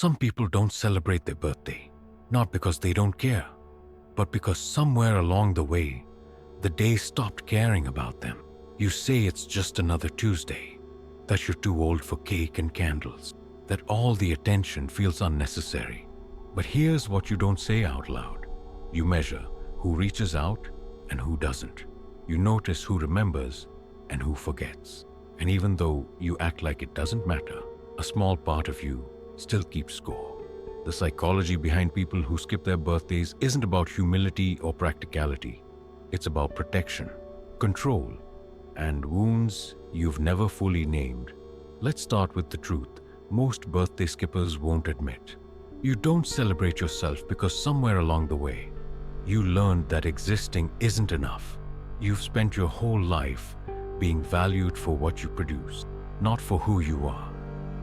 Some people don't celebrate their birthday, not because they don't care, but because somewhere along the way, the day stopped caring about them. You say it's just another Tuesday, that you're too old for cake and candles, that all the attention feels unnecessary. But here's what you don't say out loud. You measure who reaches out and who doesn't. You notice who remembers and who forgets. And even though you act like it doesn't matter, a small part of you still keeps score. The psychology behind people who skip their birthdays isn't about humility or practicality. It's about protection, control, and wounds you've never fully named. Let's start with the truth most birthday skippers won't admit. You don't celebrate yourself because somewhere along the way, you learned that existing isn't enough. You've spent your whole life being valued for what you produce, not for who you are.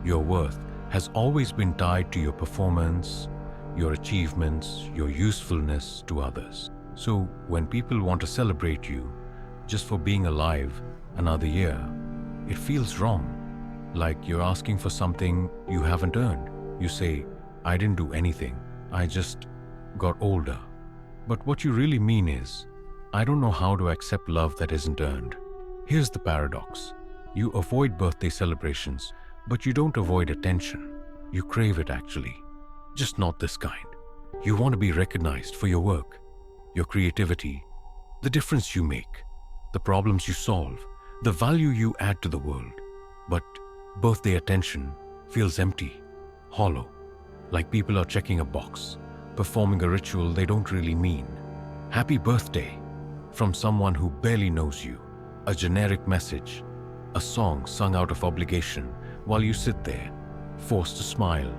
Your worth has always been tied to your performance, your achievements, your usefulness to others. So when people want to celebrate you just for being alive another year, it feels wrong, like you're asking for something you haven't earned. You say, I didn't do anything, I just got older. But what you really mean is, I don't know how to accept love that isn't earned. Here's the paradox. You avoid birthday celebrations, but you don't avoid attention. You crave it actually, just not this kind. You want to be recognized for your work, your creativity, the difference you make, the problems you solve, the value you add to the world. But birthday attention feels empty, hollow, like people are checking a box, performing a ritual they don't really mean. Happy birthday from someone who barely knows you, a generic message, a song sung out of obligation while you sit there, forced to smile,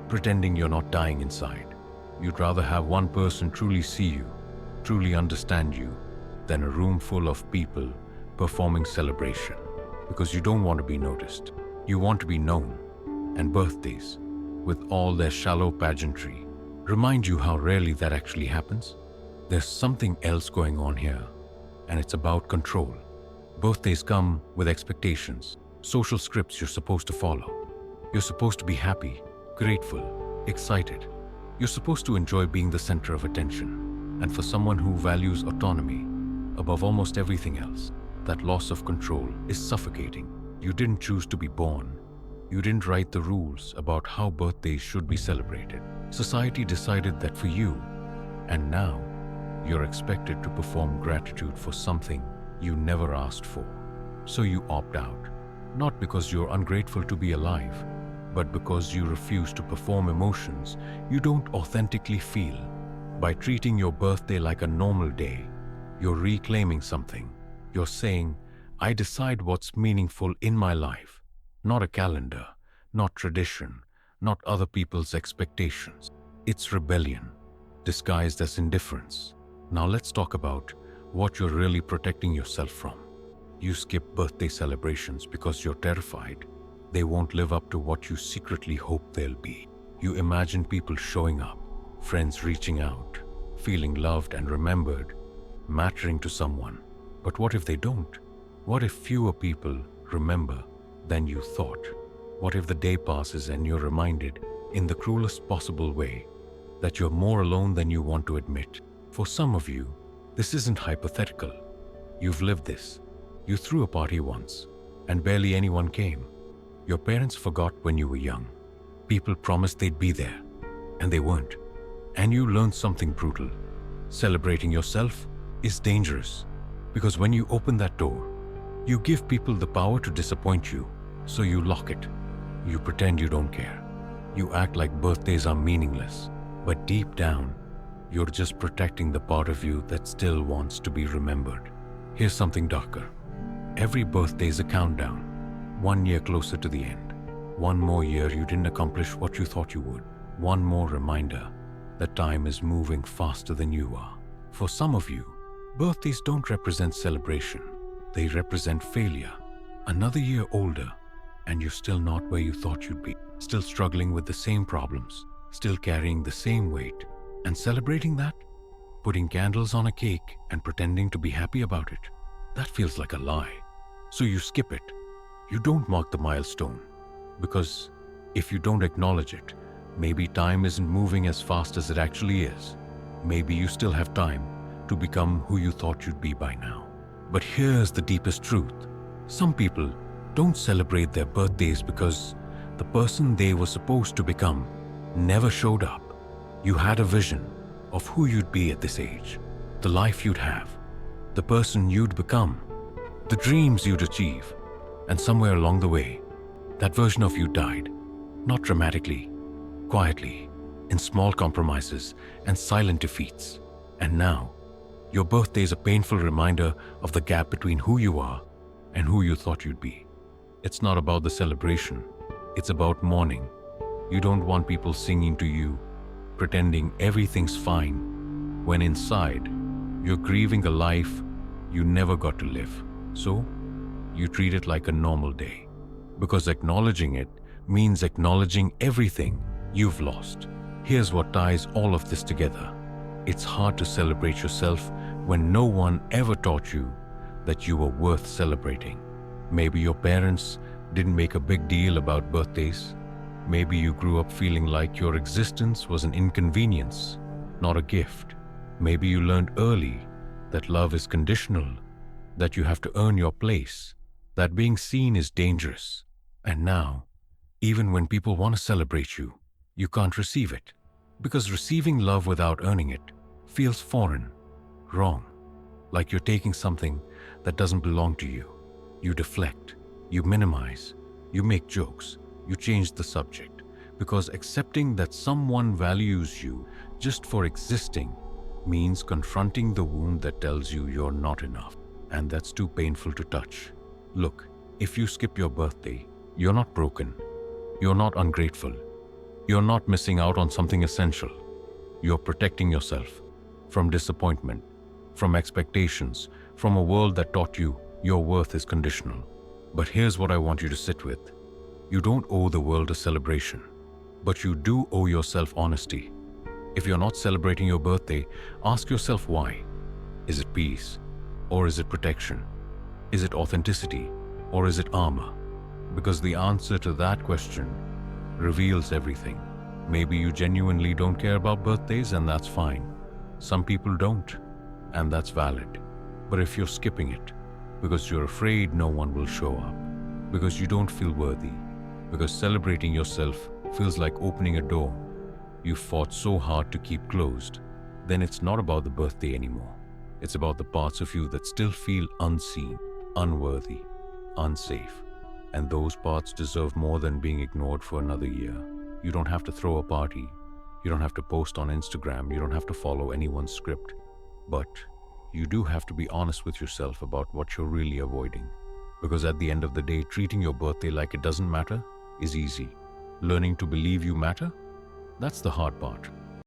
pretending you're not dying inside. You'd rather have one person truly see you, truly understand you, than a room full of people performing celebration. Because you don't want to be noticed. You want to be known. And birthdays, with all their shallow pageantry, remind you how rarely that actually happens. There's something else going on here, and it's about control. Birthdays come with expectations, social scripts you're supposed to follow. You're supposed to be happy, grateful, excited. You're supposed to enjoy being the center of attention. And for someone who values autonomy above almost everything else, that loss of control is suffocating. You didn't choose to be born. You didn't write the rules about how birthdays should be celebrated. Society decided that for you, and now you're expected to perform gratitude for something you never asked for. So you opt out, not because you're ungrateful to be alive, but because you refuse to perform emotions you don't authentically feel. By treating your birthday like a normal day, you're reclaiming something. You're saying, I decide what's meaningful in my life, not a calendar, not tradition, not other people's expectations. It's rebellion, disguised as indifference. Now let's talk about what you're really protecting yourself from. You skip birthday celebrations because you're terrified they won't live up to what you secretly hope they'll be. You imagine people showing up, friends reaching out, feeling loved and remembered, mattering to someone. But what if they don't? What if fewer people remember than you thought? What if the day passes and you're reminded, in the cruelest possible way, that you're more alone than you want to admit? For some of you, this isn't hypothetical. You've lived this. You threw a party once, and barely anyone came. Your parents forgot when you were young. People promised they'd be there, and they weren't. And you learned something brutal. Celebrating yourself is dangerous, because when you open that door, you give people the power to disappoint you, so you lock it. You pretend you don't care. You act like birthdays are meaningless, but deep down, you're just protecting the part of you that still wants to be remembered. Here's something darker. Every birthday is a countdown. 1 year closer to the end. One more year you didn't accomplish what you thought you would. One more reminder that time is moving faster than you are. For some of you, birthdays don't represent celebration. They represent failure. Another year older, and you're still not where you thought you'd be. Still struggling with the same problems, still carrying the same weight. And celebrating that? Putting candles on a cake and pretending to be happy about it? That feels like a lie. So you skip it. You don't mark the milestone. Because if you don't acknowledge it, Maybe time isn't moving as fast as it actually is. Maybe you still have time to become who you thought you'd be by now. But here's the deepest truth. Some people don't celebrate their birthdays because the person they were supposed to become never showed up. You had a vision of who you'd be at this age, the life you'd have, the person you'd become, the dreams you'd achieve, and somewhere along the way, that version of you died, not dramatically, quietly, in small compromises and silent defeats. And now, your birthday is a painful reminder of the gap between who you are and who you thought you'd be. It's not about the celebration, it's about mourning. You don't want people singing to you, pretending everything's fine, when inside, you're grieving a life you never got to live. So, you treat it like a normal day. Because acknowledging it means acknowledging everything you've lost. Here's what ties all of this together. It's hard to celebrate yourself when no one ever taught you that you were worth celebrating. Maybe your parents didn't make a big deal about birthdays. Maybe you grew up feeling like your existence was an inconvenience, not a gift. Maybe you learned early that love is conditional, that you have to earn your place, that being seen is dangerous. And now, even when people want to celebrate you, you can't receive it. Because receiving love without earning it feels foreign, wrong, like you're taking something that doesn't belong to you. You deflect, you minimize, you make jokes, you change the subject. Because accepting that someone values you just for existing means confronting the wound that tells you you're not enough. And that's too painful to touch. Look, if you skip your birthday, you're not broken. You're not ungrateful. You're not missing out on something essential. You're protecting yourself from disappointment, from expectations, from a world that taught you your worth is conditional. But here's what I want you to sit with. You don't owe the world a celebration, but you do owe yourself honesty. If you're not celebrating your birthday, ask yourself why. Is it peace? Or is it protection? Is it authenticity? Or is it armor? Because the answer to that question reveals everything. Maybe you genuinely don't care about birthdays, and that's fine. Some people don't, and that's valid. But if you're skipping it because you're afraid no one will show up, because you don't feel worthy, because celebrating yourself feels like opening a door you fought so hard to keep closed, then it's not about the birthday anymore. It's about the parts of you that still feel unseen, unworthy, unsafe. And those parts deserve more than being ignored for another year. You don't have to throw a party. You don't have to post on Instagram. You don't have to follow anyone's script. But you do have to be honest with yourself about what you're really avoiding. Because at the end of the day, treating your birthday like it doesn't matter is easy. Learning to believe you matter, that's the hard part.